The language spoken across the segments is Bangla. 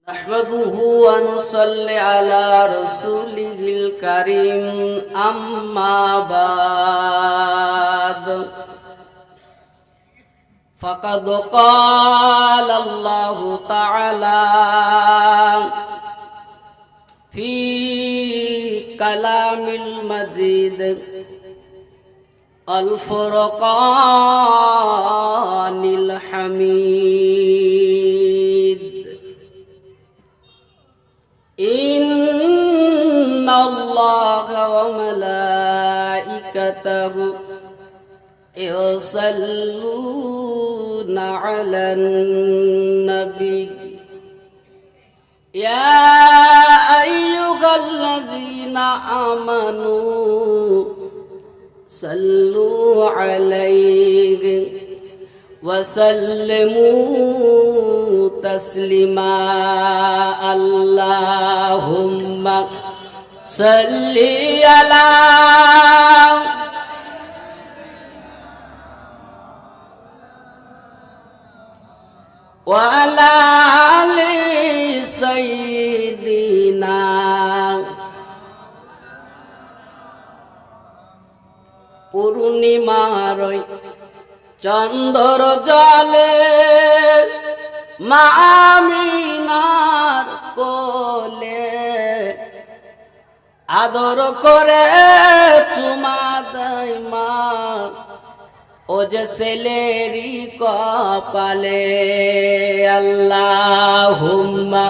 نحمده ونصلي على رسوله الكريم أما بعد فقد قال الله تعالى في كلام المجيد الفرقان الحميد إن الله وملائكته يصلون على النبي يا أيها الذين آمنوا صلوا عليه وسلموا تسليما اللهم صل على وعلى آل سيدنا পূর্ণিমার চন্দ্র জলে মা আমিনার কোলে আদর করে চুমা দেয় মা ও যে ছেলেরি কপালে আল্লাহুম্মা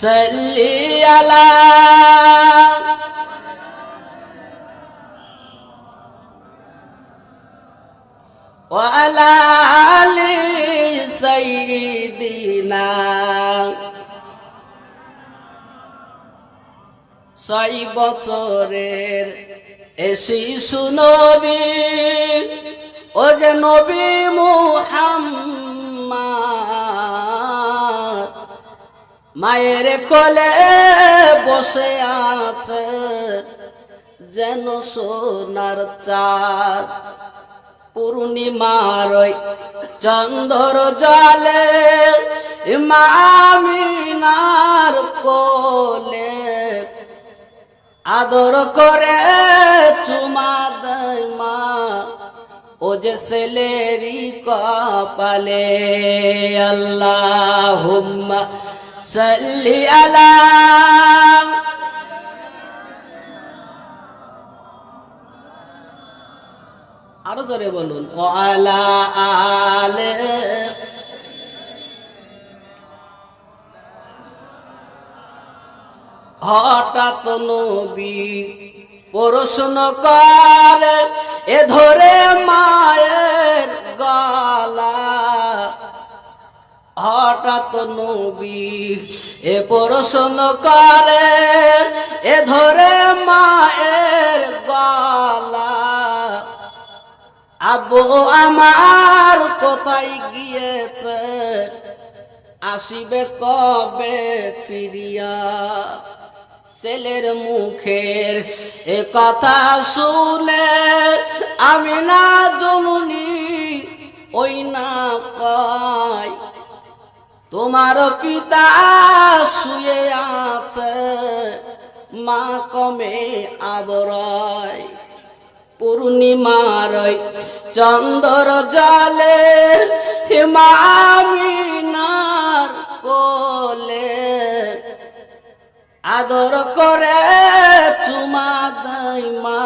সাল্লি আলা وعلى آل سيدنا ছয় বছরের এ শিশু নবী ও যে নবী মুহাম্মদ মায়ের কোলে বসে আছে যেন সোনার চাঁদ পূর্ণিমার চন্দ্র জলে মা আমিনার কোলে আদর করে চুমা দেয় মা ও যে ছেলেরি কপালে আল্লাহুম্মা সাল্লি আলা আরো জোরে বলুন ওয়ালা আলে হঠাৎ নবী প্রশ্ন করে এ ধরে মায়ের গলা হঠাৎ নবী এ প্রশ্ন করে এ ধরে মায়ের গলা আব্বু আমার কোথায় গিয়েছে আসিবে কবে ফিরিয়া ছেলের মুখের এ কথা শুনে আমি না জননী ওই না কয় তোমার পিতা শুয়ে আছে মা কমে আবরয় পূর্ণিমার চন্দ্র জলে মা আমিনার কোলে আদর করে চুমা দেয় মা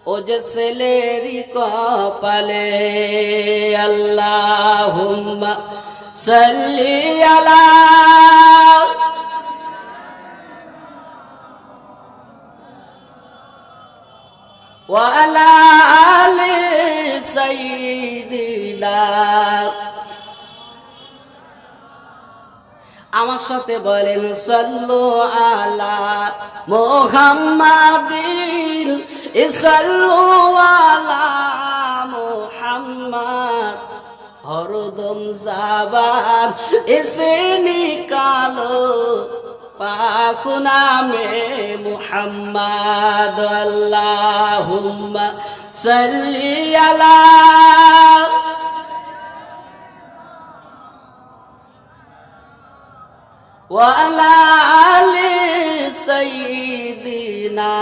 ও যে ছেলেরি কপালে আল্লাহুম্মা সাল্লি আলা وعلى آل سيدنا আমার সাথে বলেন সাল্লু আলা মুহাম্মাদিন সাল্লু আলা মুহাম্মাদ হরদম জাবান এসে নিকালো পাক নামে মুহাম্মদ আল্লাহুম্মা সাল্লি আলা ওয়া আলা আলি সাইয়্যিদিনা।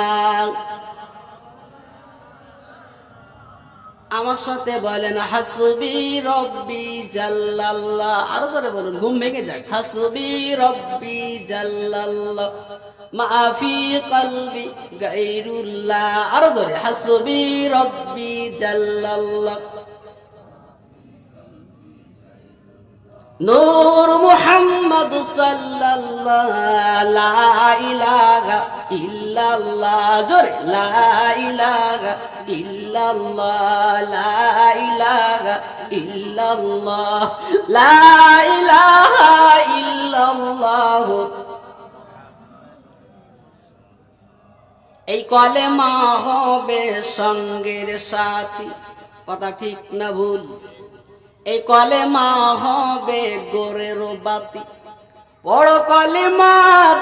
আমার সাথে বলেন হাসবি রব্বি জাল্লাল্লাহ। আরো জোরে বলুন, ঘুম ভেঙে যায়। হাসবি রব্বি জাল্লাল্লাহ মা ফি কলবি গায়রুল্লাহ। আরো জোরে, হাসবি রব্বি জাল্লাল্লাহ। নূর মুহাম্মদ সাল্লাল্লাহ লা ইলাহা ইল্লাল্লাহ। জোরে, লা ইলাহা ইল্লাল্লাহ লা ইলাহা ইল্লাল্লাহ লা ইলাহা ইল্লাল্লাহ। এই কলেমা হবে সঙ্গের সাথী, কথা ঠিক না ভুল? এই কলেমা হবে গোরের বাতি, বড় কলেমা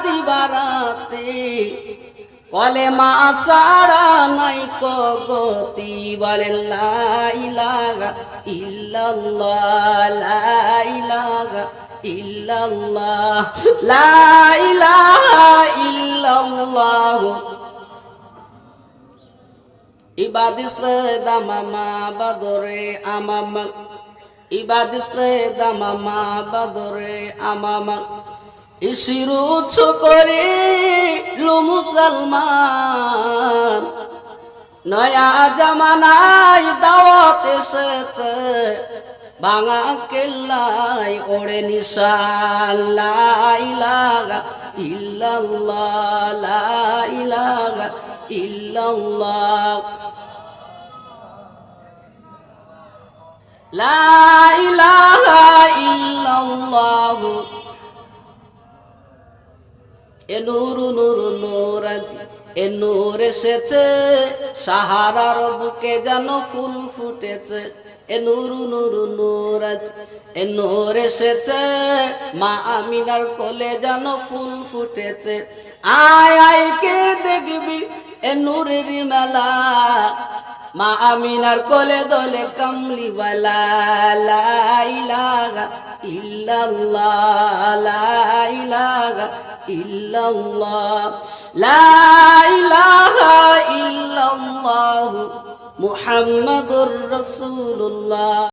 দিবারাতে। কলেমা সারা নাই কো গতি, বলেন লা ইলাহা ইল্লাল্লাহ লা ইলাহা ইল্লাল্লাহ লা ইলাহা ইল্লাল্লাহ। ইবাদি সে দামামা বাদরে আমামা, ইবাদ সে দামামা বাদরে আমামা। ইশিরু উঁচু করে লু মুসলমান, নয়া জামানায় দাওয়াত এসেছে, ভাঙা কেল্লায় ওড়ে নিশান। লা ইলাহা ইল্লাল্লাহ লা ইলাহা ইল্লাল্লাহ লা ইলাহা ইল্লাল্লাহ। এ নূর নূর নূর আজি, এ নূর এসেছে, সাহারার বুকে যেন ফুল ফুটেছে। এ নূর নূর নূর আজি, এ নূর এসেছে, মা আমিনার কোলে যেন ফুল ফুটেছে। আয় আয় কে দেখবি এ নূরের মেলা, মা আমিনার কোলে দোলে কামলিওয়ালা। লা ইলাহা ইল্লাল্লাহ লা ইলাহা ইল্লাল্লাহ লা ইলাহা ইল্লাল্লাহ মুহাম্মাদুর রাসূলুল্লাহ।